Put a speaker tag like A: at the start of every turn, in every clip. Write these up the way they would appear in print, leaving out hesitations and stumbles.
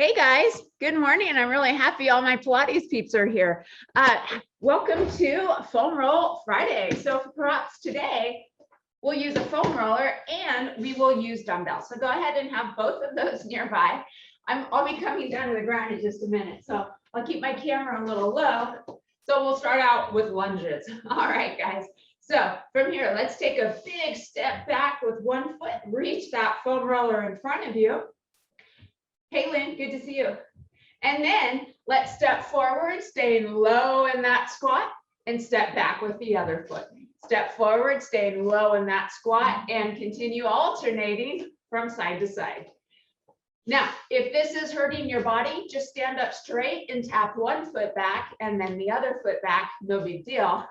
A: Hey guys, good morning. I'm really happy all my Pilates peeps are here. Welcome to Foam Roll Friday. So for props today, we'll use a foam roller and we will use dumbbells. So go ahead and have both of those nearby. I'll be coming down to the ground in just a minute. So I'll keep my camera a little low. So we'll start out with lunges. All right, guys. So from here, let's take a big step back with one foot. Reach that foam roller in front of you. Hey, Lynn, good to see you. And then let's step forward, staying low in that squat, and step back with the other foot. Step forward, staying low in that squat, and continue alternating from side to side. Now, if this is hurting your body, just stand up straight and tap one foot back and then the other foot back, no big deal.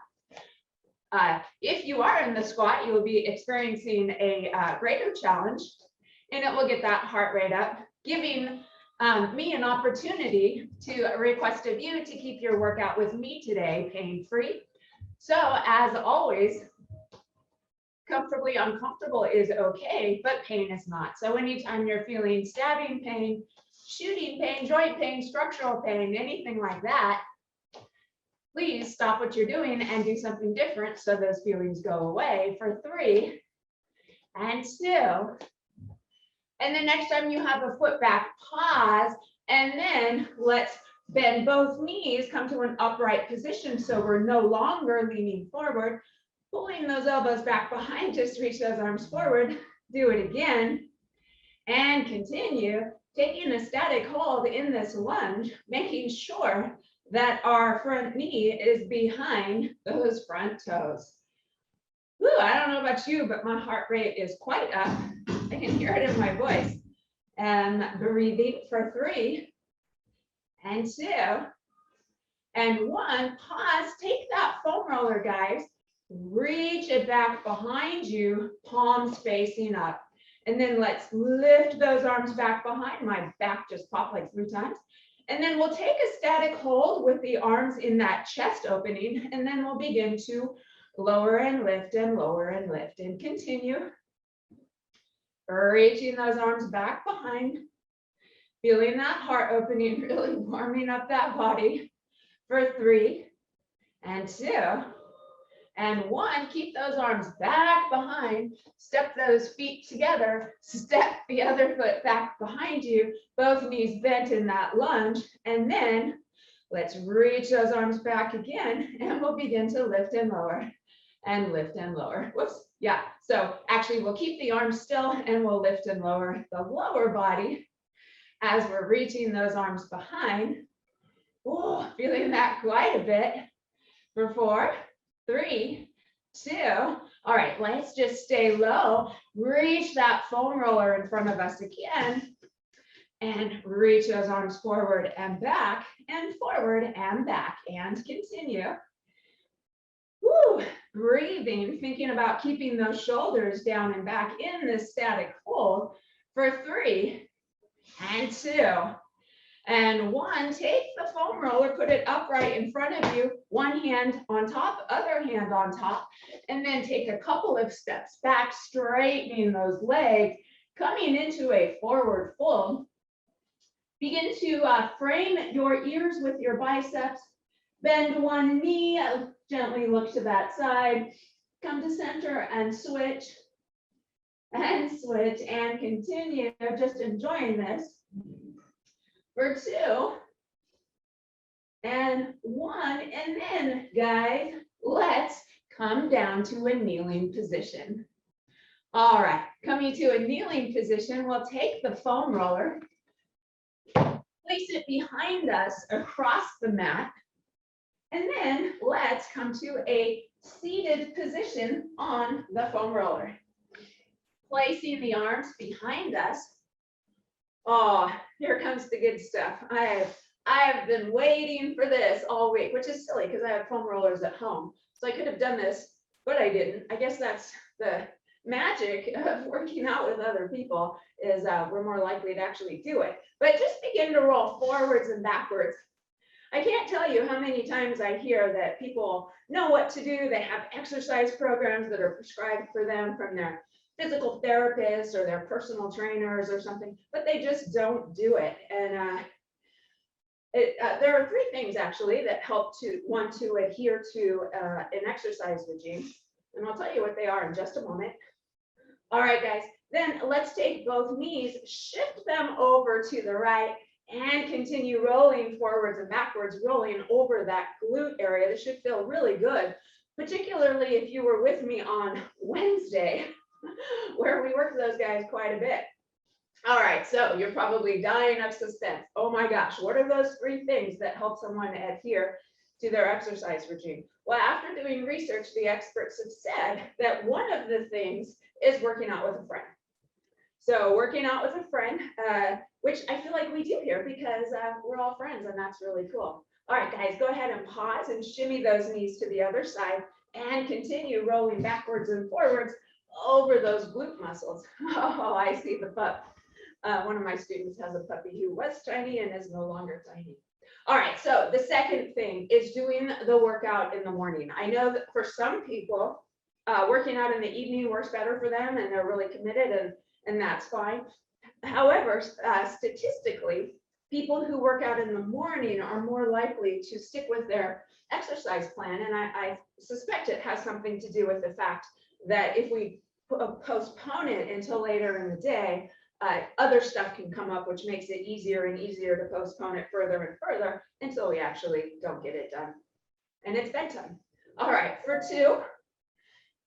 A: If you are in the squat, you will be experiencing a greater challenge, and it will get that heart rate up, giving me an opportunity to request of you to keep your workout with me today pain-free. So as always, comfortably uncomfortable is okay, but pain is not. So anytime you're feeling stabbing pain, shooting pain, joint pain, structural pain, anything like that, please stop what you're doing and do something different so those feelings go away for 3 and 2. And the next time you have a foot back, pause, and then let's bend both knees, come to an upright position so we're no longer leaning forward, pulling those elbows back behind, just reach those arms forward, do it again, and continue taking a static hold in this lunge, making sure that our front knee is behind those front toes. Whew, I don't know about you, but my heart rate is quite up. I can hear it in my voice. And breathing for 3 and 2 and 1. Pause. Take that foam roller, guys. Reach it back behind you, palms facing up. And then let's lift those arms back behind. My back just popped like 3 times. And then we'll take a static hold with the arms in that chest opening. And then we'll begin to lower and lift and lower and lift and continue. Reaching those arms back behind, feeling that heart opening, really warming up that body for 3 and 2 and 1. Keep those arms back behind, step those feet together, step the other foot back behind you, both knees bent in that lunge, and then let's reach those arms back again, and we'll begin to lift and lower and lift and lower. Whoops. Yeah, so actually we'll keep the arms still and we'll lift and lower the lower body as we're reaching those arms behind. Oh, feeling that quite a bit for 4, 3, 2. All right, let's just stay low. Reach that foam roller in front of us again and reach those arms forward and back and forward and back and continue. Woo, breathing, thinking about keeping those shoulders down and back in this static hold for 3 and 2 and 1. Take the foam roller, put it upright in front of you, one hand on top, other hand on top, and then take a couple of steps back, straightening those legs, coming into a forward fold. Begin to frame your ears with your biceps. Bend one knee, gently look to that side, come to center and switch and continue, just enjoying this for 2 and 1. And then, guys, let's come down to a kneeling position. All right, coming to a kneeling position, we'll take the foam roller, place it behind us across the mat, and then let's come to a seated position on the foam roller. Placing the arms behind us. Oh, here comes the good stuff. I have been waiting for this all week, which is silly because I have foam rollers at home. So I could have done this, but I didn't. I guess that's the magic of working out with other people, is we're more likely to actually do it. But just begin to roll forwards and backwards. I can't tell you how many times I hear that people know what to do. They have exercise programs that are prescribed for them from their physical therapists or their personal trainers or something, but they just don't do it. And there are three things actually that help one to adhere to an exercise regime. And I'll tell you what they are in just a moment. All right, guys, then let's take both knees, shift them over to the right, and continue rolling forwards and backwards, rolling over that glute area. This should feel really good, particularly if you were with me on Wednesday, where we worked those guys quite a bit. All right, so you're probably dying of suspense. Oh my gosh, what are those three things that help someone adhere to their exercise regime? Well, after doing research, the experts have said that one of the things is working out with a friend. So working out with a friend, which I feel like we do here because we're all friends and that's really cool. All right, guys, go ahead and pause and shimmy those knees to the other side and continue rolling backwards and forwards over those glute muscles. Oh, I see the pup. One of my students has a puppy who was tiny and is no longer tiny. All right, so the second thing is doing the workout in the morning. I know that for some people, working out in the evening works better for them and they're really committed and that's fine. However, statistically, people who work out in the morning are more likely to stick with their exercise plan. And I suspect it has something to do with the fact that if we postpone it until later in the day, other stuff can come up, which makes it easier and easier to postpone it further and further until we actually don't get it done. And it's bedtime. All right, for 2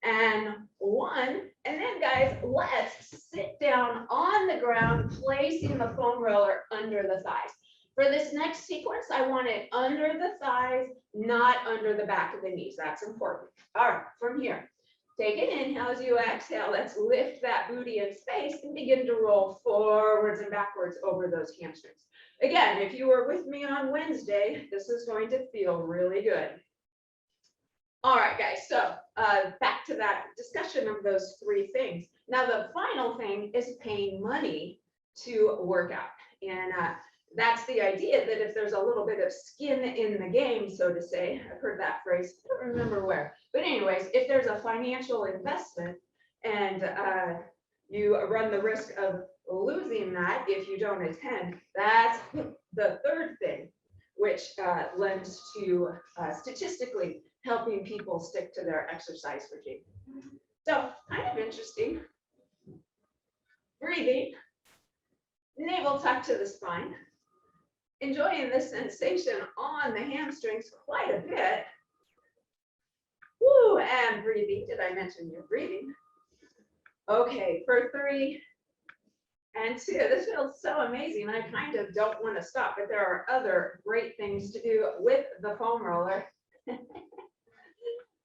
A: and 1. And then guys, let's sit down on the ground, placing the foam roller under the thighs. For this next sequence, I want it under the thighs, not under the back of the knees. That's important. All right, from here. Take an inhale as you exhale. Let's lift that booty in space and begin to roll forwards and backwards over those hamstrings. Again, if you were with me on Wednesday, this is going to feel really good. All right, guys, so back to that discussion of those three things. Now, the final thing is paying money to work out. And that's the idea that if there's a little bit of skin in the game, so to say, I've heard that phrase, I don't remember where. But anyways, if there's a financial investment and you run the risk of losing that if you don't attend, that's the third thing, which lends to statistically helping people stick to their exercise regime. So kind of interesting. Breathing, navel tucked to the spine. Enjoying this sensation on the hamstrings quite a bit. Woo, and breathing. Did I mention you're breathing? Okay, for 3 and 2. This feels so amazing. I kind of don't want to stop, but there are other great things to do with the foam roller.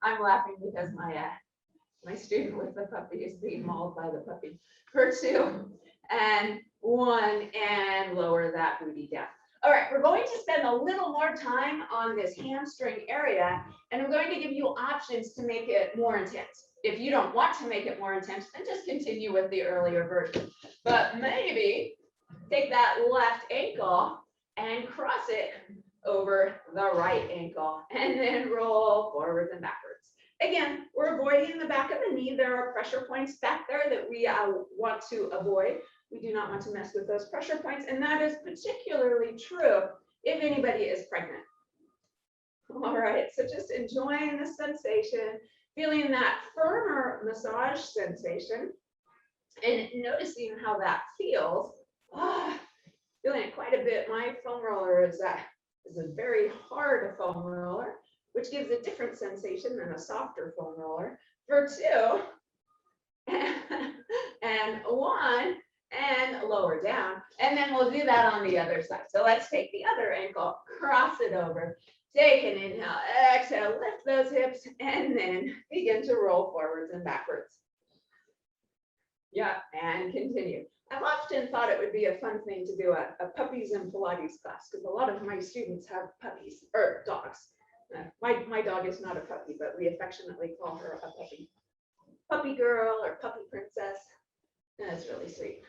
A: I'm laughing because my student with the puppy is being mauled by the puppy. For 2 and 1, and lower that booty down. All right, we're going to spend a little more time on this hamstring area, and I'm going to give you options to make it more intense. If you don't want to make it more intense, then just continue with the earlier version. But maybe take that left ankle and cross it over the right ankle, and then roll forwards and backwards. Again, we're avoiding the back of the knee. There are pressure points back there that we want to avoid. We do not want to mess with those pressure points, and that is particularly true if anybody is pregnant. All right, so just enjoying the sensation, feeling that firmer massage sensation, and noticing how that feels. Feeling it quite a bit. My foam roller is a very hard foam roller, which gives a different sensation than a softer foam roller. For 2 and 1. And lower down, and then we'll do that on the other side. So let's take the other ankle, cross it over, take an inhale, exhale, lift those hips, and then begin to roll forwards and backwards. Yeah, and continue. I've often thought it would be a fun thing to do a puppies and Pilates class, because a lot of my students have puppies or dogs. My dog is not a puppy, but we affectionately call her a puppy. Puppy girl or puppy princess. That's really sweet.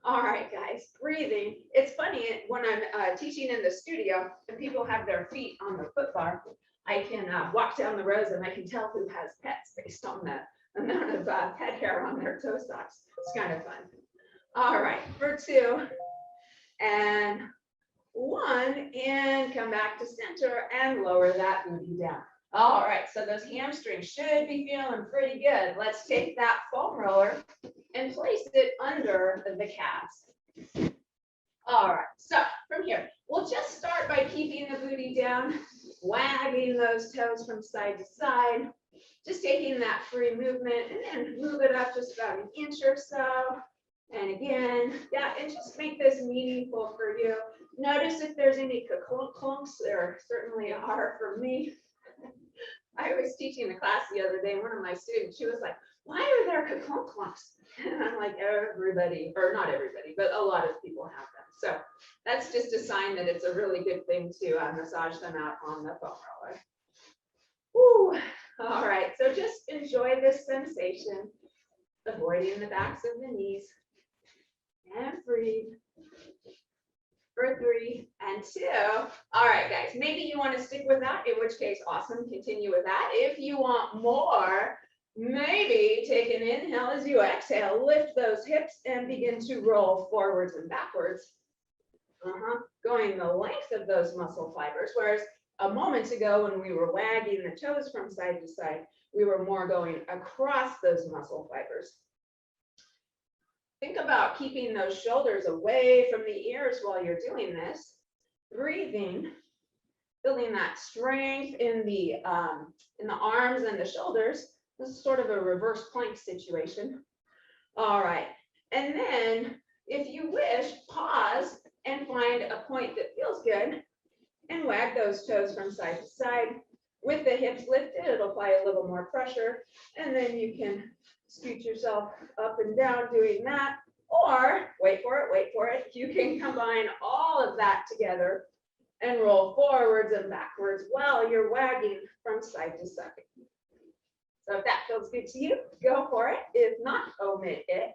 A: All right, guys, breathing. It's funny when I'm teaching in the studio and people have their feet on the foot bar, I can walk down the rows and I can tell who has pets based on amount of pet hair on their toe socks. It's kind of fun. All right, for 2 and 1, and come back to center and lower that booty down. All right, so those hamstrings should be feeling pretty good. Let's take that foam roller and place it under the calves. All right, so from here, we'll just start by keeping the booty down, wagging those toes from side to side, just taking that free movement, and then move it up just about an inch or so. And again, yeah, and just make this meaningful for you. Notice if there's any clunks. There certainly are for me. I was teaching a class the other day, one of my students, she was like, why are there clunks? And I'm like, everybody, or not everybody, but a lot of people have them. So that's just a sign that it's a really good thing to massage them out on the foam roller. Woo. All right, so just enjoy this sensation, avoiding the backs of the knees. And breathe. For 3 and 2. All right, guys, maybe you want to stick with that, in which case, awesome, continue with that. If you want more, maybe take an inhale as you exhale, lift those hips and begin to roll forwards and backwards. Going the length of those muscle fibers, whereas a moment ago when we were wagging the toes from side to side, we were more going across those muscle fibers. Think about keeping those shoulders away from the ears while you're doing this. Breathing, building that strength in the arms and the shoulders. This is sort of a reverse plank situation. All right, and then if you wish, pause and find a point that feels good and wag those toes from side to side. With the hips lifted, it'll apply a little more pressure, and then you can scoot yourself up and down doing that, or wait for it, you can combine all of that together and roll forwards and backwards while you're wagging from side to side. So if that feels good to you, go for it. If not, omit it.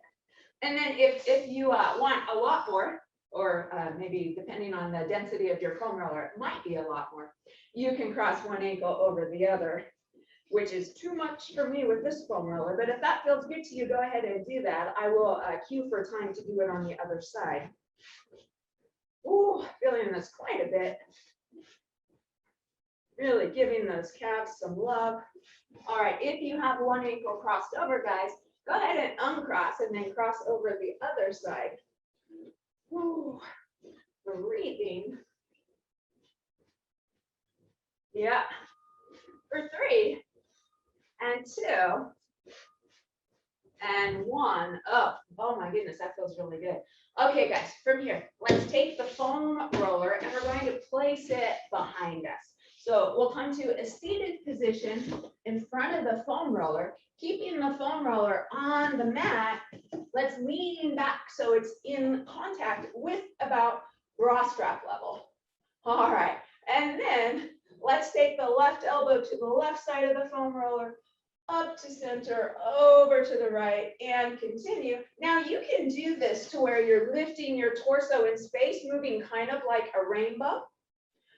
A: And then if you want a lot more, or maybe depending on the density of your foam roller, it might be a lot more, you can cross one ankle over the other, which is too much for me with this foam roller. But if that feels good to you, go ahead and do that. I will cue for time to do it on the other side. Ooh, feeling this quite a bit. Really giving those calves some love. All right, if you have one ankle crossed over, guys, go ahead and uncross and then cross over the other side. Ooh, breathing. Yeah. For 3 and 2 and 1 up. Oh my goodness, that feels really good. Okay, guys, from here, let's take the foam roller and we're going to place it behind us. So we'll come to a seated position in front of the foam roller, keeping the foam roller on the mat. Let's lean back so it's in contact with about bra strap level. All right, and then let's take the left elbow to the left side of the foam roller, up to center, over to the right, and continue. Now you can do this to where you're lifting your torso in space, moving kind of like a rainbow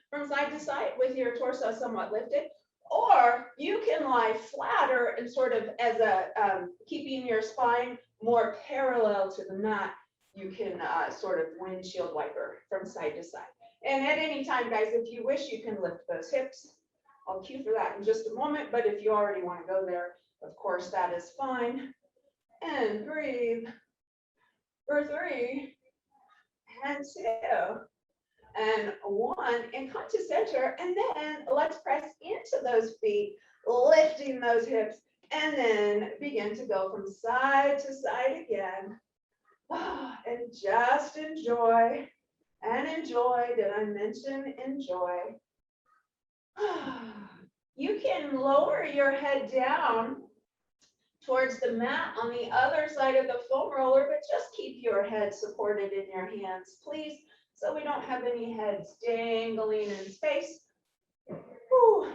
A: from side to side with your torso somewhat lifted, or you can lie flatter and sort of as a keeping your spine more parallel to the mat. You can sort of windshield wiper from side to side. And at any time, guys, if you wish, you can lift those hips. I'll cue for that in just a moment, but if you already want to go there, of course, that is fine. And breathe for 3 and 2 and 1, and come to center, and then let's press into those feet, lifting those hips, and then begin to go from side to side again. And just enjoy. And enjoy. Did I mention enjoy? You can lower your head down towards the mat on the other side of the foam roller, but just keep your head supported in your hands, please, so we don't have any heads dangling in space.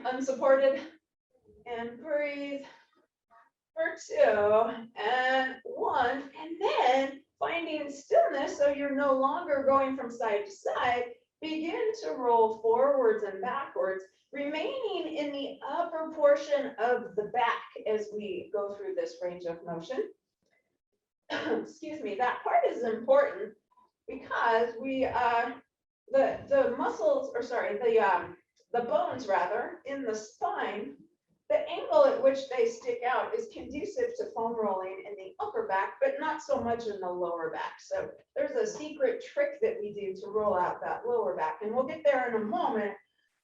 A: Unsupported. And breathe for 2 and 1, and then finding stillness so you're no longer going from side to side,
B: begin to roll forwards and backwards, remaining in the upper portion of the back as we go through this range of motion. Excuse me, that part is important because the muscles, or sorry, the bones rather, in the spine, the angle at which they stick out is conducive to foam rolling in the upper back, but not so much in the lower back. So there's a secret trick that we do to roll out that lower back, and we'll get there in a moment.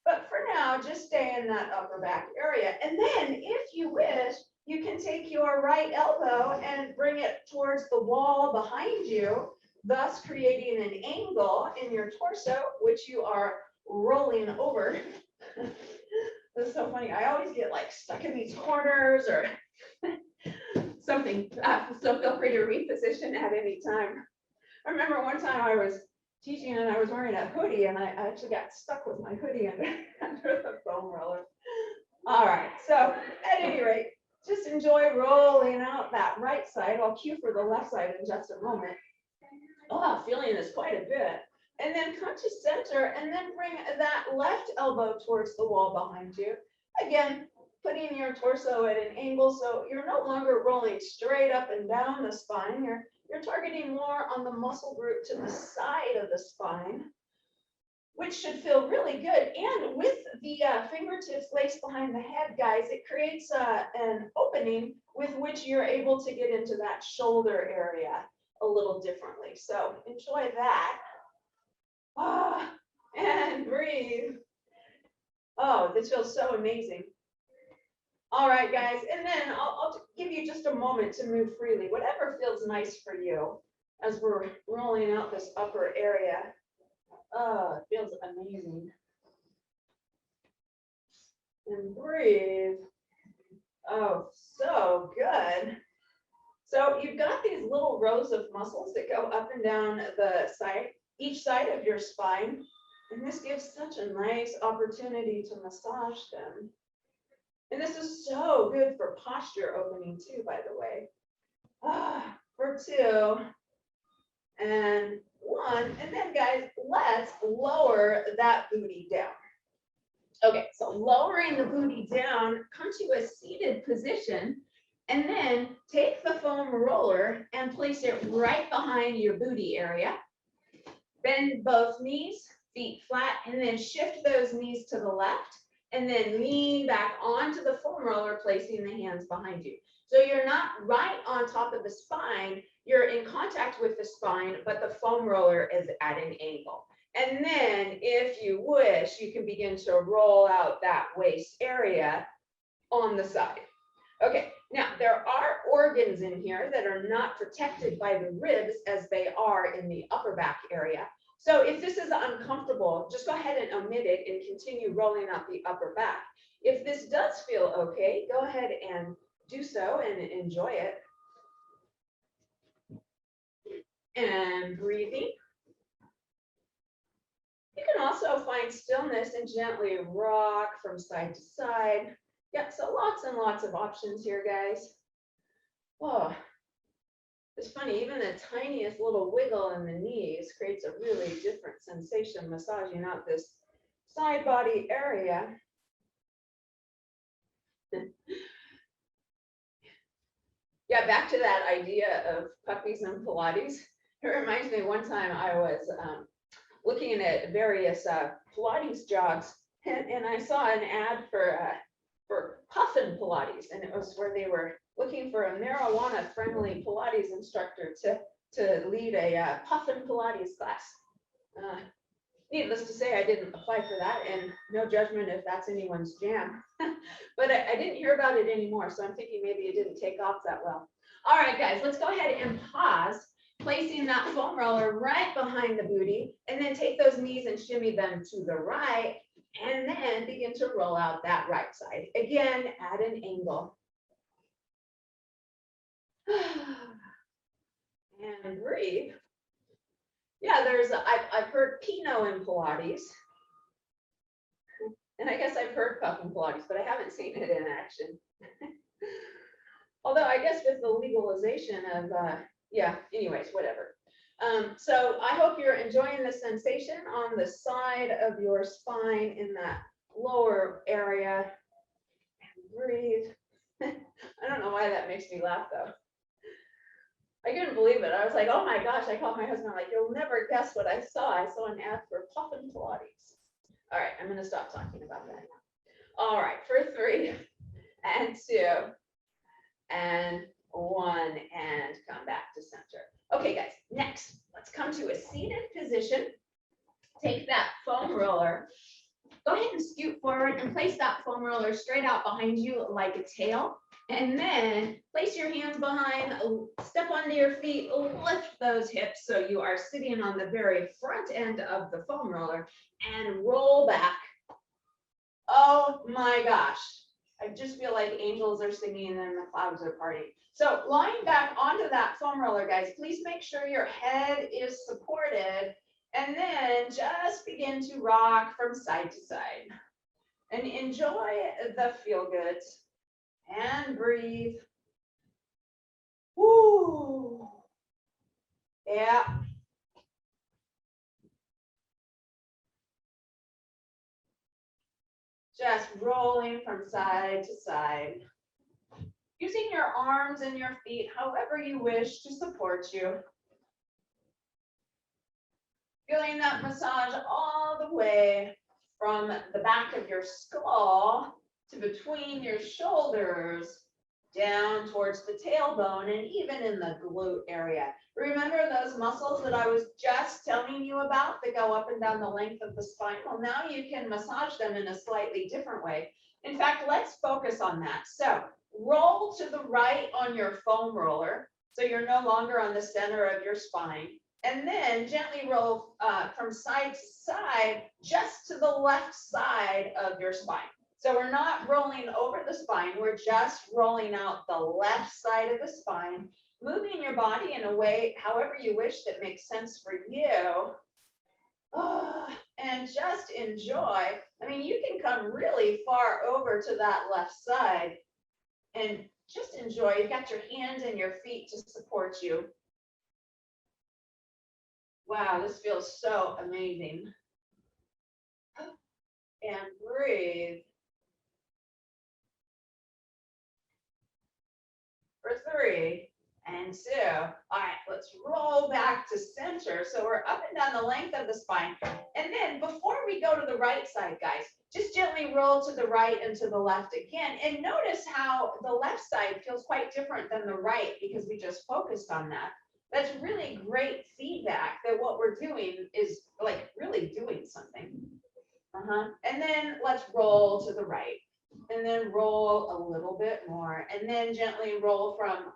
B: But for now, just stay in that upper back area. And then if you wish, you can take your right elbow and bring it towards the wall behind you, thus creating an angle in your torso, which you are rolling over. This is so funny. I always get like stuck in these corners or something. So feel free to reposition at any time. I remember one time I was teaching and I was wearing a hoodie and I actually got stuck with my hoodie under the foam roller. All right, so at any rate, just enjoy rolling out that right side. I'll cue for the left side in just a moment. Oh, feeling this quite a bit. And then come to center and then bring that left elbow towards the wall behind you. Again, putting your torso at an angle so you're no longer rolling straight up and down the spine. You're targeting more on the muscle group to the side of the spine, which should feel really good. And with the fingertips placed behind the head, guys, it creates an opening with which you're able to get into that shoulder area a little differently. So enjoy that. And breathe. Oh, this feels so amazing. All right, guys, and then I'll give you just a moment to move freely, whatever feels nice for you as we're rolling out this upper area. Oh, it feels amazing. And breathe. Oh, so good. So you've got these little rows of muscles that go up and down the side, each side of your spine. And this gives such a nice opportunity to massage them. And this is so good for posture opening too, by the way. For 2 and 1. And then guys, let's lower that booty down. Okay, so lowering the booty down, come to a seated position, and then take the foam roller and place it right behind your booty area. Bend both knees, feet flat, and then shift those knees to the left, and then lean back onto the foam roller, placing the hands behind you. So you're not right on top of the spine, you're in contact with the spine, but the foam roller is at an angle. And then if you wish, you can begin to roll out that waist area on the side. Okay, now there are organs in here that are not protected by the ribs as they are in the upper back area. So if this is uncomfortable, just go ahead and omit it and continue rolling out the upper back. If this does feel okay, go ahead and do so and enjoy it. And breathing. You can also find stillness and gently rock from side to side. Yeah, so lots and lots of options here, guys. Oh, it's funny, even the tiniest little wiggle in the knees creates a really different sensation massaging out this side body area. Yeah, back to that idea of puppies and Pilates. It reminds me one time I was looking at various Pilates jogs, and I saw an ad for Puffin Pilates, and it was where they were looking for a marijuana-friendly Pilates instructor to lead a Puffin Pilates class. Needless to say, I didn't apply for that, and no judgment if that's anyone's jam. But I didn't hear about it anymore, so I'm thinking maybe it didn't take off that well. All right, guys, let's go ahead and pause, placing that foam roller right behind the booty, and then take those knees and shimmy them to the right, and then begin to roll out that right side. Again, at an angle. And breathe. Yeah, I've heard Pinot in Pilates. And I guess I've heard Puffin Pilates, but I haven't seen it in action. Although I guess with the legalization of, yeah, anyways, whatever. So I hope you're enjoying the sensation on the side of your spine in that lower area. And breathe. I don't know why that makes me laugh though. I couldn't believe it. I was like, oh my gosh, I called my husband, like, you'll never guess what I saw. I saw an ad for Puffin Pilates. All right, I'm gonna stop talking about that now. All right, for 3 and 2 and 1 and come back to center. Okay, guys, next, let's come to a seated position. Take that foam roller. Go ahead and scoot forward and place that foam roller straight out behind you like a tail. And then place your hands behind, step onto your feet, lift those hips so you are sitting on the very front end of the foam roller and roll back. Oh my gosh. I just feel like angels are singing and the clouds are partying. So lying back onto that foam roller, guys, please make sure your head is supported and then just begin to rock from side to side and enjoy the feel goods and breathe. Woo. Yeah. Just rolling from side to side. Using your arms and your feet however you wish to support you. Feeling that massage all the way from the back of your skull to between your shoulders, down towards the tailbone and even in the glute area. Remember those muscles that I was just telling you about that go up and down the length of the spine? Well, now you can massage them in a slightly different way. In fact, let's focus on that. So roll to the right on your foam roller, so you're no longer on the center of your spine. And then gently roll from side to side, just to the left side of your spine. So we're not rolling over the spine, we're just rolling out the left side of the spine, moving your body in a way, however you wish that makes sense for you. And just enjoy. I mean, you can come really far over to that left side and just enjoy. You've got your hands and your feet to support you. Wow, this feels so amazing. And breathe. For 3 and 2. All right, let's roll back to center. So we're up and down the length of the spine. And then before we go to the right side, guys, just gently roll to the right and to the left again. And notice how the left side feels quite different than the right because we just focused on that. That's really great feedback that what we're doing is like really doing something. And then let's roll to the right. And then roll a little bit more, and then gently roll from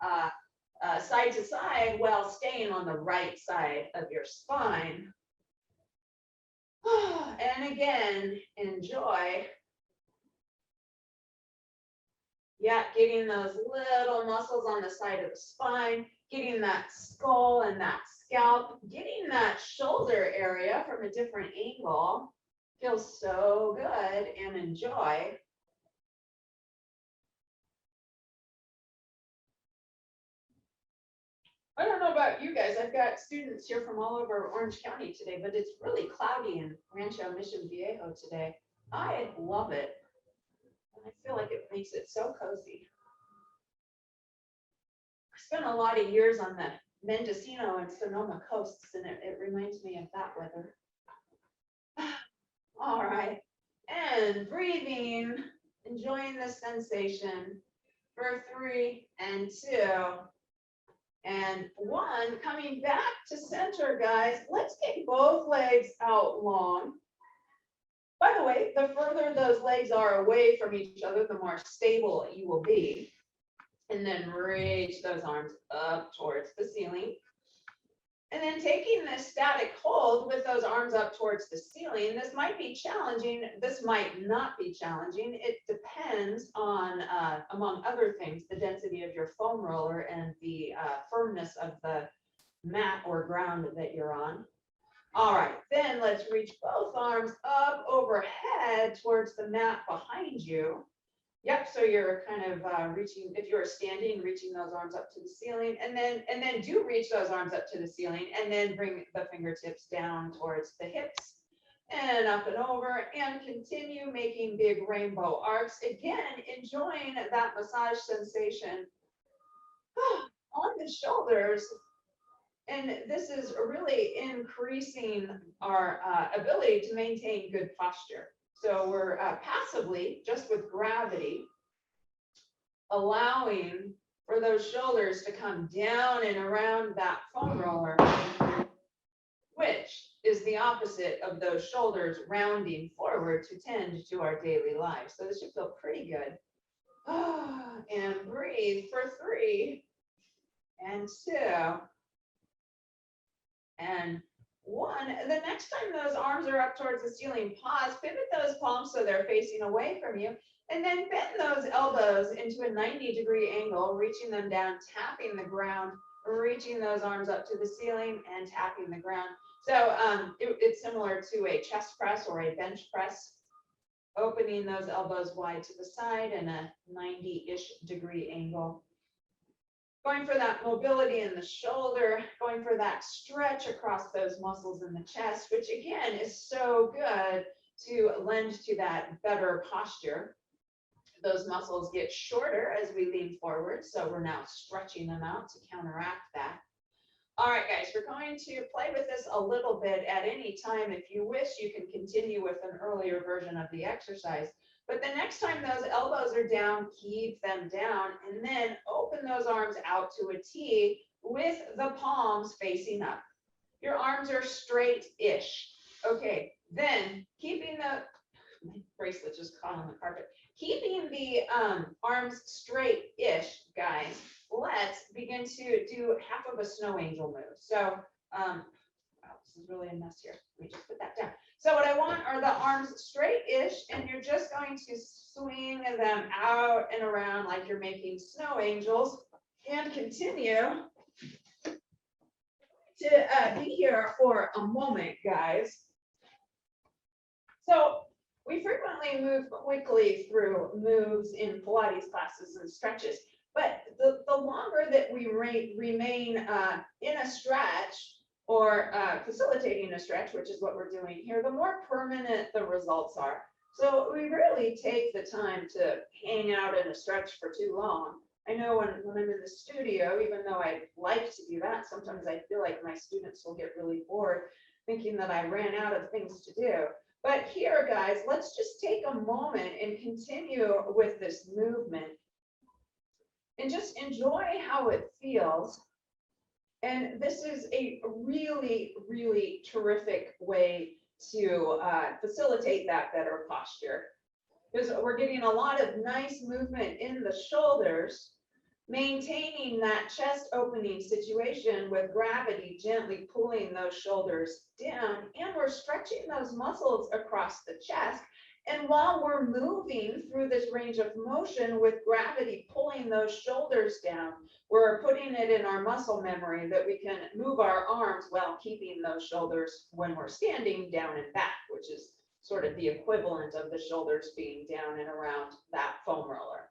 B: side to side while staying on the right side of your spine. And again, enjoy. Yeah, getting those little muscles on the side of the spine, getting that skull and that scalp, getting that shoulder area from a different angle. Feels so good, and enjoy. I don't know about you guys. I've got students here from all over Orange County today, but it's really cloudy in Rancho Mission Viejo today. I love it. I feel like it makes it so cozy. I spent a lot of years on the Mendocino and Sonoma coasts, and it reminds me of that weather. All right, and breathing, enjoying the sensation for 3 and 2 and 1. Coming back to center, guys. Let's take both legs out long. By the way, the further those legs are away from each other, the more stable you will be. And then reach those arms up towards the ceiling. And then taking this static hold with those arms up towards the ceiling. This might be challenging. This might not be challenging. It depends on, among other things, the density of your foam roller and the firmness of the mat or ground that you're on. All right, then let's reach both arms up overhead towards the mat behind you. Yep, so you're kind of reaching, if you're standing, reaching those arms up to the ceiling, and then do reach those arms up to the ceiling, and then bring the fingertips down towards the hips and up and over, and continue making big rainbow arcs. Again, enjoying that massage sensation on the shoulders. And this is really increasing our ability to maintain good posture. So we're passively, just with gravity, allowing for those shoulders to come down and around that foam roller, which is the opposite of those shoulders rounding forward to tend to our daily lives. So this should feel pretty good. And breathe for 3 and 2 and 1. The next time those arms are up towards the ceiling, pause, pivot those palms so they're facing away from you, and then bend those elbows into a 90-degree angle, reaching them down, tapping the ground, reaching those arms up to the ceiling and tapping the ground. So it's similar to a chest press or a bench press, opening those elbows wide to the side in a 90-ish degree angle. Going for that mobility in the shoulder, going for that stretch across those muscles in the chest, which again is so good to lend to that better posture. Those muscles get shorter as we lean forward, so we're now stretching them out to counteract that. All right, guys, we're going to play with this a little bit at any time. If you wish, you can continue with an earlier version of the exercise. But the next time those elbows are down, keep them down, and then open those arms out to a T with the palms facing up. Your arms are straight-ish. Okay, then keeping the, my bracelet just caught on the carpet. Keeping the arms straight-ish, guys, let's begin to do half of a snow angel move. So, wow, this is really a mess here. Let me just put that down. So what I want are the arms straight-ish, and you're just going to swing them out and around like you're making snow angels, and continue to be here for a moment, guys. So we frequently move quickly through moves in Pilates classes and stretches, but the longer that we remain in a stretch, or facilitating a stretch, which is what we're doing here, the more permanent the results are. So we really take the time to hang out in a stretch for too long. I know when I'm in the studio, even though I like to do that, sometimes I feel like my students will get really bored thinking that I ran out of things to do. But here, guys, let's just take a moment and continue with this movement and just enjoy how it feels. And this is a really, really terrific way to facilitate that better posture, because we're getting a lot of nice movement in the shoulders, maintaining that chest opening situation with gravity gently pulling those shoulders down, and we're stretching those muscles across the chest. And while we're moving through this range of motion with gravity pulling those shoulders down, we're putting it in our muscle memory that we can move our arms while keeping those shoulders, when we're standing, down and back, which is sort of the equivalent of the shoulders being down and around that foam roller.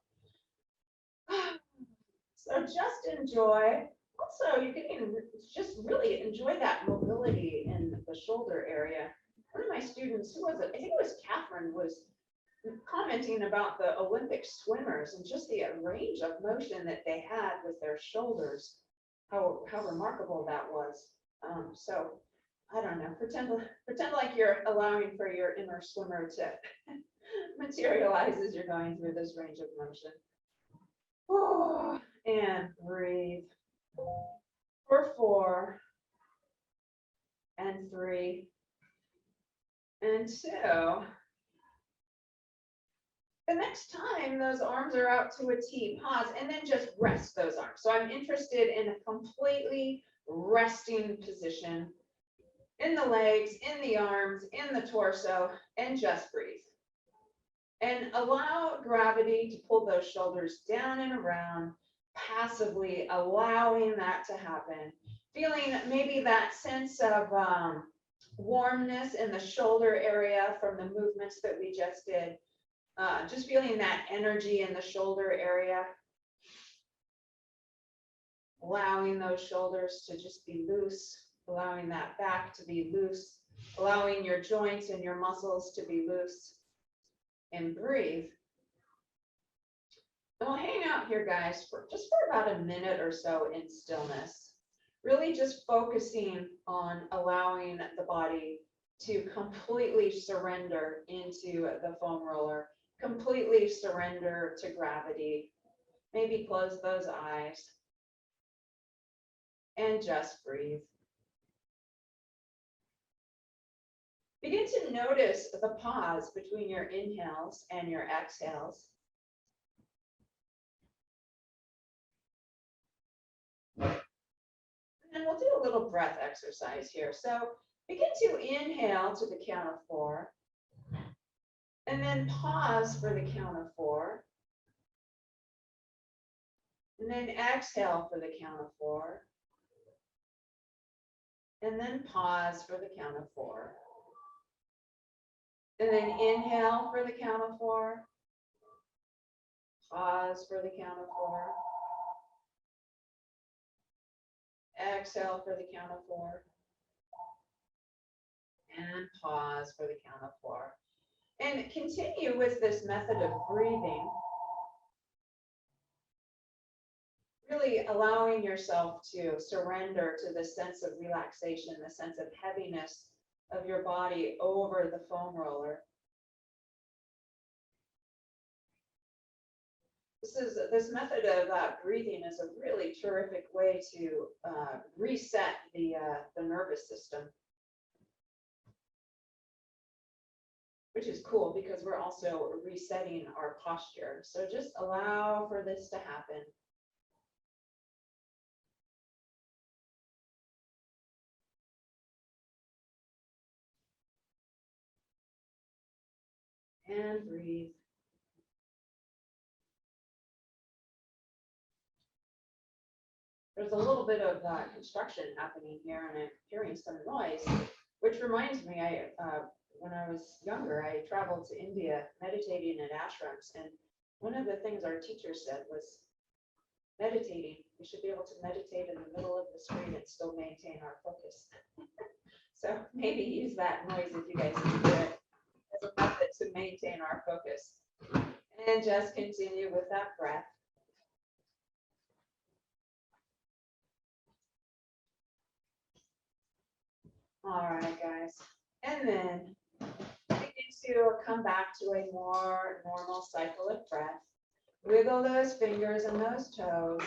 B: So just enjoy. Also, you can just really enjoy that mobility in the shoulder area. One of my students, who was it? I think it was Catherine, was commenting about the Olympic swimmers and just the range of motion that they had with their shoulders, how remarkable that was. So I don't know, pretend like you're allowing for your inner swimmer to materialize as you're going through this range of motion. Oh, and breathe for 4 and 3 and 2. The next time those arms are out to a T, pause, and then just rest those arms. So I'm interested in a completely resting position in the legs, in the arms, in the torso, and just breathe. And allow gravity to pull those shoulders down and around, passively allowing that to happen. Feeling maybe that sense of warmness in the shoulder area from the movements that we just did. Just feeling that energy in the shoulder area. Allowing those shoulders to just be loose, allowing that back to be loose, allowing your joints and your muscles to be loose. And breathe. And we'll hang out here, guys, for about a minute or so in stillness. Really just focusing on allowing the body to completely surrender into the foam roller, completely surrender to gravity. Maybe close those eyes and just breathe. Begin to notice the pause between your inhales and your exhales. And we'll do a little breath exercise here. So begin to inhale to the count of 4, and then pause for the count of 4, and then exhale for the count of 4, and then pause for the count of 4, and then inhale for the count of 4, pause for the count of 4, exhale for the count of 4, and pause for the count of 4. And continue with this method of breathing, really allowing yourself to surrender to the sense of relaxation, the sense of heaviness of your body over the foam roller. This method of breathing is a really terrific way to reset the nervous system, which is cool because we're also resetting our posture. So just allow for this to happen. And breathe. There's a little bit of construction happening here, and I'm hearing some noise, which reminds me, when I was younger, I traveled to India meditating in ashrams, and one of the things our teacher said was, meditating, we should be able to meditate in the middle of the screen and still maintain our focus. So maybe use that noise if you guys can do it as a method to maintain our focus. And just continue with that breath. All right, guys. And then begin to come back to a more normal cycle of breath. Wiggle those fingers and those toes.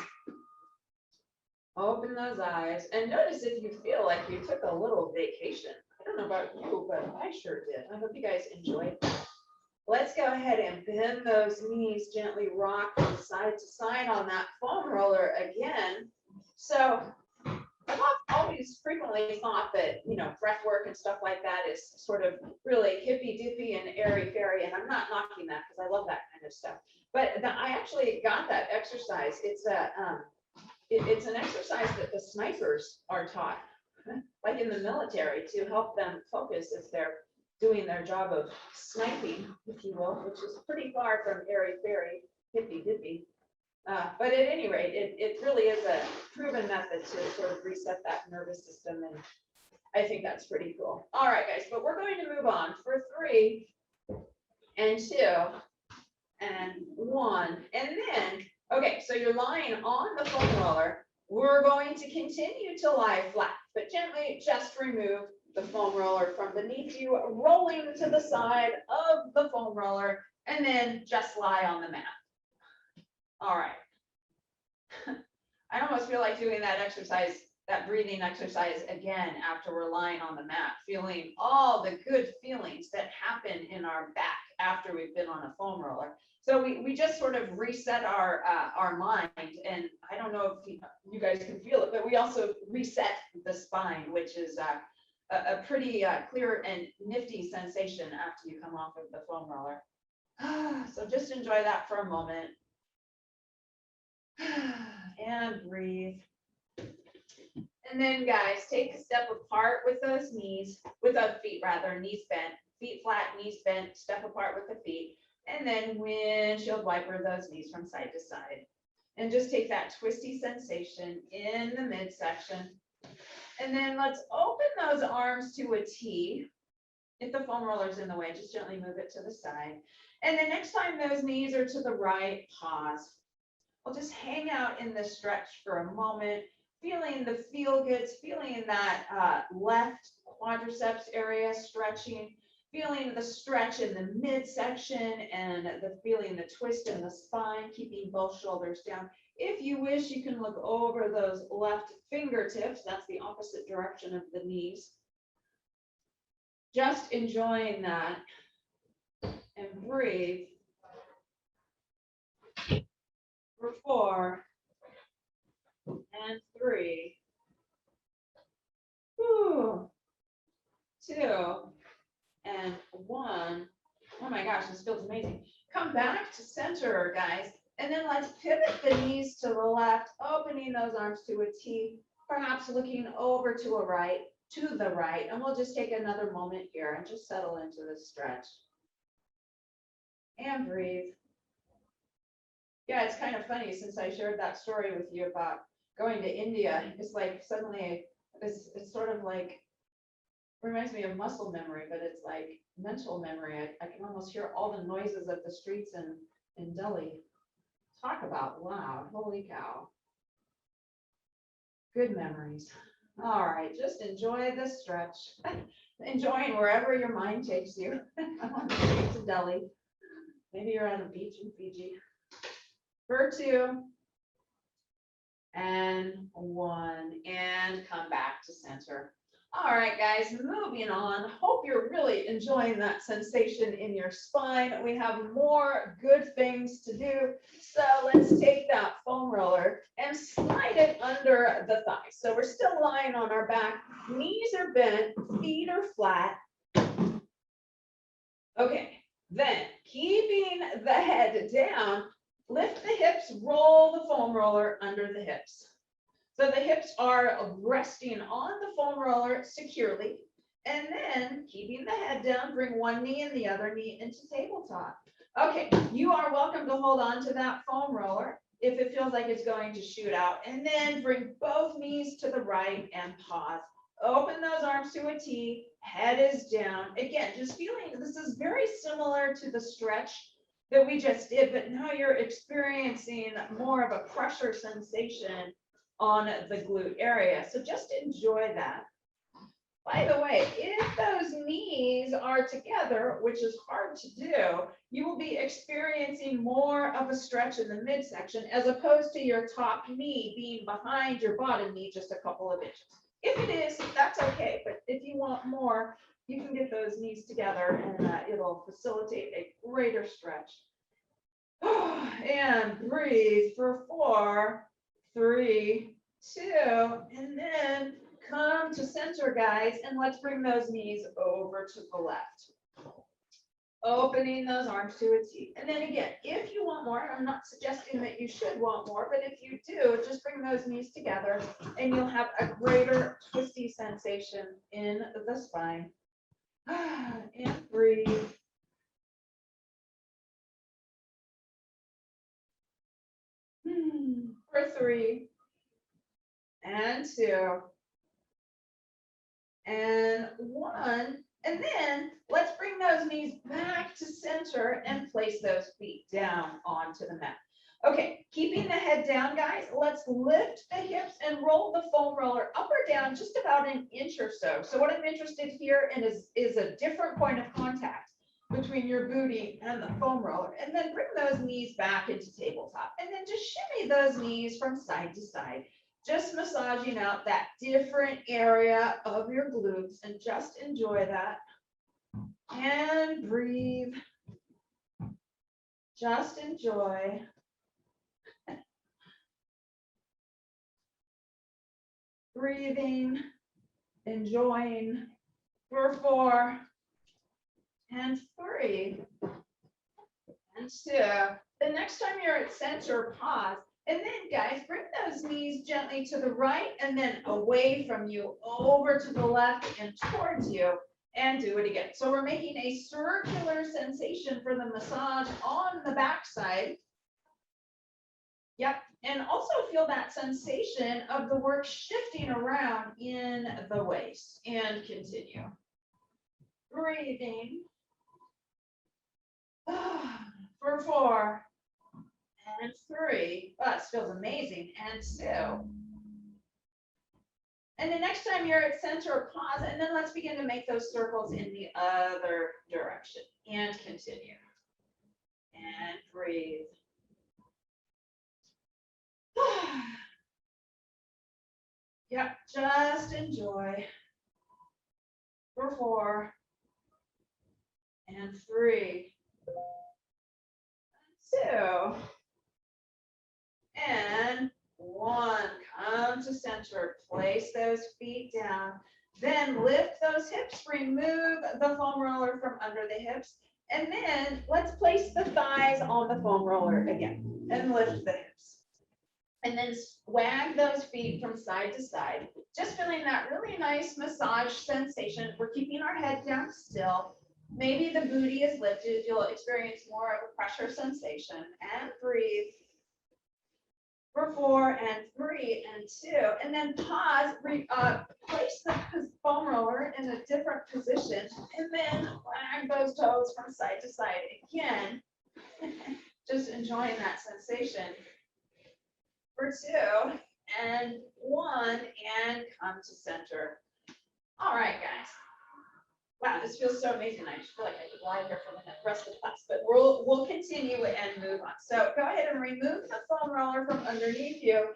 B: Open those eyes. And notice if you feel like you took a little vacation. I don't know about you, but I sure did. I hope you guys enjoyed that. Let's go ahead and bend those knees, gently rock from side to side on that foam roller again. So I've always frequently thought that, breath work and stuff like that is sort of really hippy dippy and airy fairy, and I'm not knocking that because I love that kind of stuff. But I actually got that exercise. It's an exercise that the snipers are taught, like in the military, to help them focus if they're doing their job of sniping, if you will, which is pretty far from airy fairy, hippy dippy. But at any rate, it really is a proven method to sort of reset that nervous system, and I think that's pretty cool. All right, guys, but we're going to move on for 3 and 2 and 1, and then, okay, so you're lying on the foam roller. We're going to continue to lie flat, but gently just remove the foam roller from beneath you, rolling to the side of the foam roller, and then just lie on the mat. All right. I almost feel like doing that exercise, that breathing exercise again after we're lying on the mat, feeling all the good feelings that happen in our back after we've been on a foam roller. So we just sort of reset our mind, and I don't know if you guys can feel it, but we also reset the spine, which is a pretty clear and nifty sensation after you come off of the foam roller. So just enjoy that for a moment. And breathe. And then, guys, take a step apart with those knees, with those feet rather, knees bent, feet flat, knees bent, step apart with the feet. And then windshield wiper those knees from side to side. And just take that twisty sensation in the midsection. And then let's open those arms to a T. If the foam roller's in the way, just gently move it to the side. And then next time those knees are to the right, pause. We'll just hang out in this stretch for a moment, feeling the feel goods, feeling that left quadriceps area stretching, feeling the stretch in the midsection and feeling the twist in the spine, keeping both shoulders down. If you wish, you can look over those left fingertips. That's the opposite direction of the knees. Just enjoying that and breathe for 4 and 3, 2 and 1. Oh my gosh, this feels amazing. Come back to center, guys. And then let's pivot the knees to the left, opening those arms to a T, perhaps looking over to the right. And we'll just take another moment here and just settle into this stretch. And breathe. Yeah, it's kind of funny since I shared that story with you about going to India. It's like suddenly it's sort of like, reminds me of muscle memory, but it's like mental memory. I can almost hear all the noises of the streets in Delhi. Talk about loud, holy cow. Good memories. All right, just enjoy this stretch. Enjoying wherever your mind takes you. On the streets of Delhi. Maybe you're on a beach in Fiji. For 2 and 1, and come back to center. All right, guys, moving on. Hope you're really enjoying that sensation in your spine. We have more good things to do. So let's take that foam roller and slide it under the thighs. So we're still lying on our back. Knees are bent, feet are flat. Okay, then keeping the head down, lift the hips, roll the foam roller under the hips. So the hips are resting on the foam roller securely. And then keeping the head down, bring one knee and the other knee into tabletop. Okay, you are welcome to hold on to that foam roller if it feels like it's going to shoot out. And then bring both knees to the right and pause. Open those arms to a T, head is down. Again, just feeling, this is very similar to the stretch that we just did, but now you're experiencing more of a pressure sensation on the glute area. So just enjoy that. By the way, if those knees are together, which is hard to do, you will be experiencing more of a stretch in the midsection as opposed to your top knee being behind your bottom knee just a couple of inches. If it is, that's okay. But if you want more, you can get those knees together and it'll facilitate a greater stretch. And breathe for 4, 3, 2, and then come to center, guys, and let's bring those knees over to the left. Opening those arms to a T. And then again, if you want more, I'm not suggesting that you should want more, but if you do, just bring those knees together and you'll have a greater twisty sensation in the spine. And breathe. For 3 and 2 and 1, and then let's bring those knees back to center and place those feet down onto the mat. Okay, keeping the head down, guys, let's lift the hips and roll the foam roller up or down just about an inch or so. So what I'm interested here in is a different point of contact between your booty and the foam roller, and then bring those knees back into tabletop, and then just shimmy those knees from side to side, just massaging out that different area of your glutes, and just enjoy that. And breathe. Just enjoy. Breathing, enjoying for 4 and 3 and 2. The next time you're at center, pause. And then, guys, bring those knees gently to the right and then away from you, over to the left and towards you. and do it again. So we're making a circular sensation for the massage on the back side. Yep, and also feel that sensation of the work shifting around in the waist, and continue. Breathing. For 4 and 3. Oh, this feels amazing. And 2. And the next time you're at center, pause, and then let's begin to make those circles in the other direction. And continue. And breathe. Yep, just enjoy. For 4 and 3. 2 and 1. Come to center. Place those feet down. Then lift those hips. Remove the foam roller from under the hips. And then let's place the thighs on the foam roller again. And lift the hips. And then swag those feet from side to side. Just feeling that really nice massage sensation. We're keeping our head down still. Maybe the booty is lifted. You'll experience more of a pressure sensation. And breathe. For 4 and 3 and 2. And then pause. Place the foam roller in a different position. And then flag those toes from side to side again. Just enjoying that sensation. For 2 and 1 and come to center. All right, guys. Wow, this feels so amazing. I just feel like I could lie here for the rest of the class, but we'll continue and move on. So go ahead and remove the foam roller from underneath you,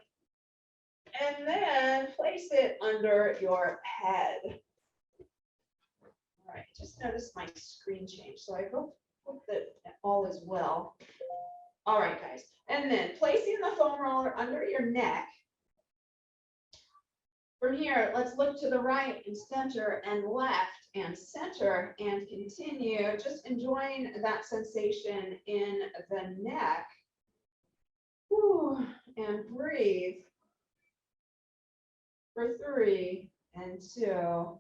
B: and then place it under your head. All right, just notice my screen change, so I hope that all is well. All right, guys, and then placing the foam roller under your neck. From here, let's look to the right and center and left and center and continue. Just enjoying that sensation in the neck. Whew, and breathe. For 3 and 2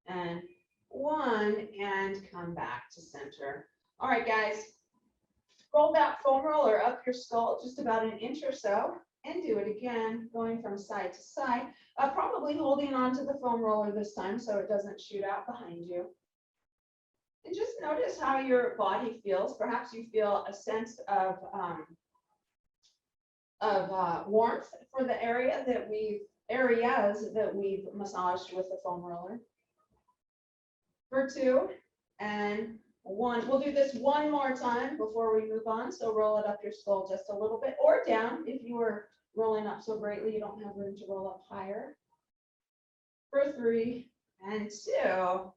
B: and 1 and come back to center. All right, guys. Roll that foam roller up your skull just about an inch or so. And do it again, going from side to side, probably holding on to the foam roller this time so it doesn't shoot out behind you. And just notice how your body feels. Perhaps you feel a sense of warmth for the areas that we've massaged with the foam roller. For 2 and 1. We'll do this one more time before we move on. So roll it up your skull just a little bit, or down if you were rolling up so greatly you don't have room to roll up higher. For 3 and 2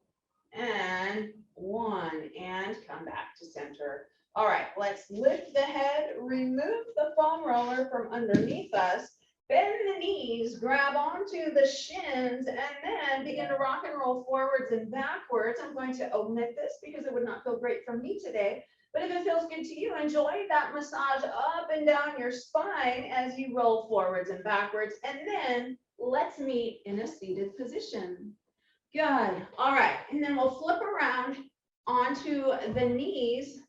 B: and 1 and come back to center. All right, let's lift the head, remove the foam roller from underneath us, bend the knees, grab onto the shins, and then begin to rock and roll forwards and backwards. I'm going to omit this because it would not feel great for me today. But if it feels good to you, enjoy that massage up and down your spine as you roll forwards and backwards. And then let's meet in a seated position. Good. All right. And then we'll flip around onto the knees.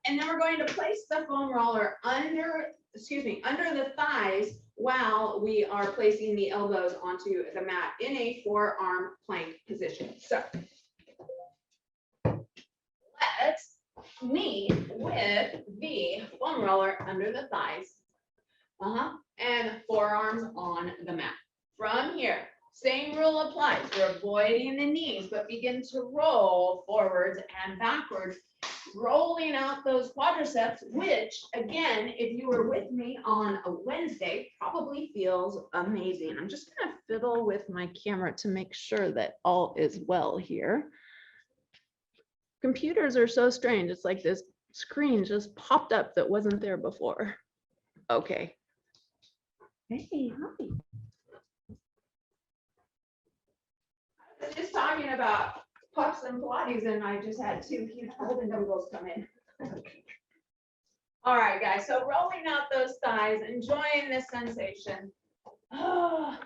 B: And then we're going to place the foam roller under the thighs while we are placing the elbows onto the mat in a forearm plank position. So let's meet with the foam roller under the thighs and forearms on the mat. From here, same rule applies. We're avoiding the knees, but begin to roll forwards and backwards, rolling out those quadriceps, which again, if you were with me on a Wednesday, probably feels amazing. I'm just going to fiddle with my camera to make sure that all is well here. Computers are so strange. It's like this screen just popped up that wasn't there before. Okay. Hey, hi. I was just talking about pups and Pilates, and I just had 2 huge golden noodles come in. All right, guys, so rolling out those thighs, enjoying this sensation. Oh.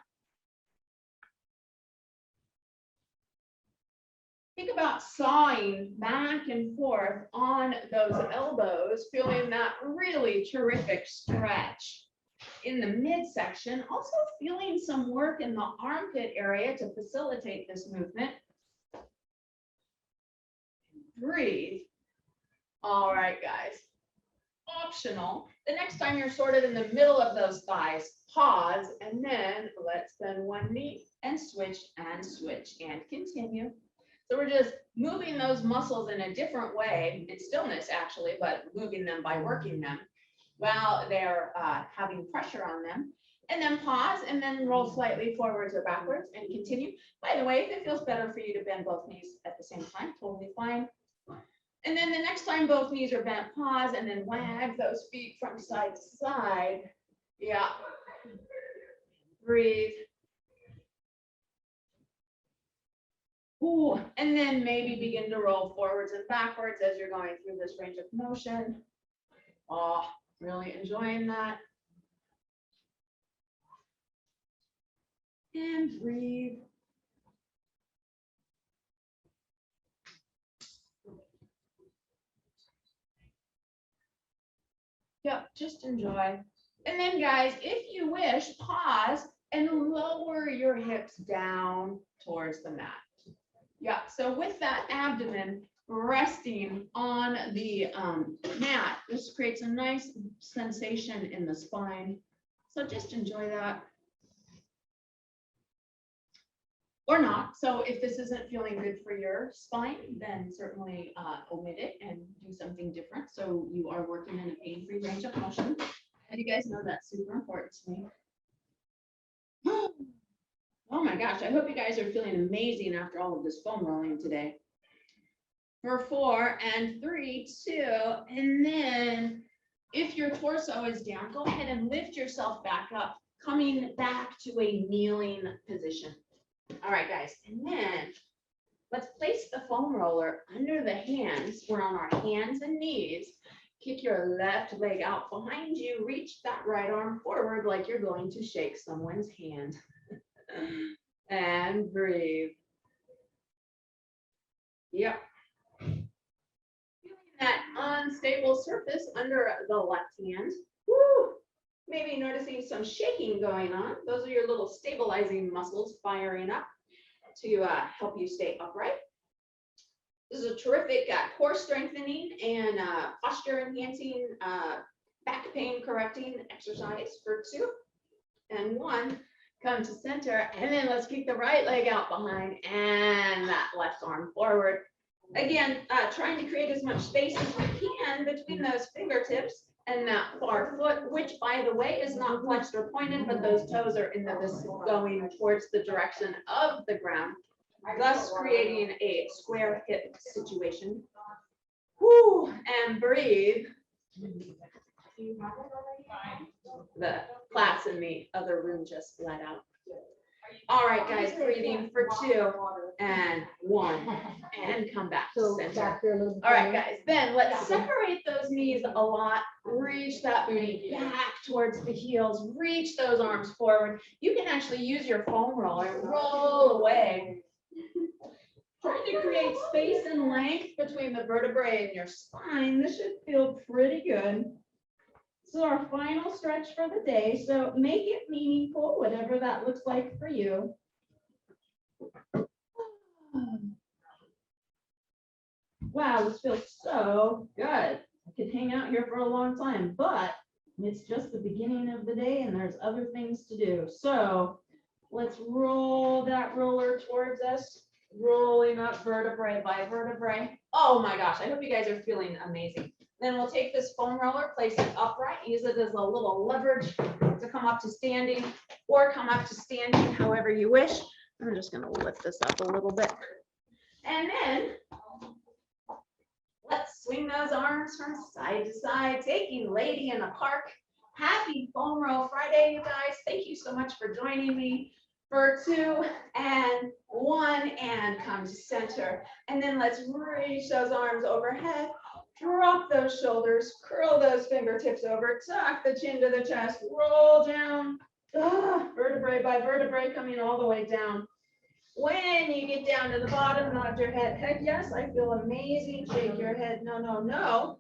A: Think about sawing back and forth on those elbows, feeling that really terrific stretch in the midsection. Also feeling some work in the armpit area to facilitate this movement. Breathe. All right, guys. Optional. The next time you're sort of in the middle of those thighs, pause, and then let's bend one knee and switch and continue. So we're just moving those muscles in a different way, in stillness actually, but moving them by working them while they're having pressure on them. And then pause and then roll slightly forwards or backwards and continue. By the way, if it feels better for you to bend both knees at the same time, totally fine. And then the next time both knees are bent, pause and then wag those feet from side to side. Yeah. Breathe. Ooh, and then maybe begin to roll forwards and backwards as you're going through this range of motion. Oh, really enjoying that. And breathe. Yep, just enjoy. And then guys, if you wish, pause and lower your hips down towards the mat. Yeah, so with that abdomen resting on the mat, this creates a nice sensation in the spine. So just enjoy that. Or not. So if this isn't feeling good for your spine, then certainly omit it and do something different. So you are working in a pain-free range of motion. And you guys know that's super important to me. Oh my gosh, I hope you guys are feeling amazing after all of this foam rolling today. For 4 and 3, 2, and then if your torso is down, go ahead and lift yourself back up, coming back to a kneeling position. All right, guys, and then let's place the foam roller under the hands. We're on our hands and knees. Kick your left leg out behind you. Reach that right arm forward like you're going to shake someone's hand. And breathe. Yep. Feeling that unstable surface under the left hand. Woo! Maybe noticing some shaking going on. Those are your little stabilizing muscles firing up to help you stay upright. This is a terrific core strengthening and posture enhancing, back pain correcting exercise for 2 and 1. Come to center, and then let's kick the right leg out behind and that left arm forward. Again, trying to create as much space as we can between those fingertips and that far foot, which by the way is not flexed or pointed, but those toes are in the going towards the direction of the ground, thus creating a square hip situation. Whoo, and breathe. The class in the other room just let out. All right, guys, breathing for 2 and 1 and come back to center. All right, guys, then let's separate those knees a lot. Reach that booty back towards the heels. Reach those arms forward. You can actually use your foam roller, roll away. Trying to create space and length between the vertebrae and your spine. This should feel pretty good. This is our final stretch for the day, so make it meaningful, whatever that looks like for you. Wow, this feels so good. I could hang out here for a long time, but it's just the beginning of the day and there's other things to do. So let's roll that roller towards us, rolling up vertebrae by vertebrae. Oh my gosh, I hope you guys are feeling amazing. Then we'll take this foam roller, place it upright, use it as a little leverage to come up to standing or come up to standing, however you wish. I'm just going to lift this up a little bit. And then let's swing those arms from side to side, taking Lady in the Park. Happy Foam Roll Friday, you guys. Thank you so much for joining me for 2 and 1 and come to center. And then let's reach those arms overhead. Drop those shoulders, curl those fingertips over, tuck the chin to the chest, roll down, vertebrae by vertebrae coming all the way down.
B: When you get down to the bottom, nod your head yes, I feel amazing. Shake your head, no, no, no.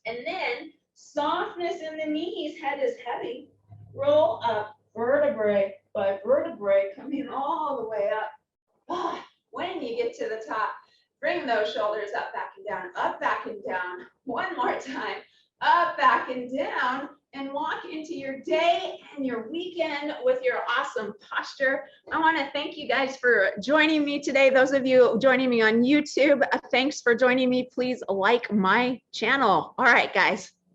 B: And then softness in the knees, head is heavy. Roll up vertebrae by vertebrae, coming all the way up. When you get to the top, bring those shoulders up, back and down, up, back and down. One more time, up, back and down, and walk into your day and your weekend with your awesome posture. I want to thank you guys for joining me today. Those of you joining me on YouTube, thanks for joining me. Please like my channel. All right, guys.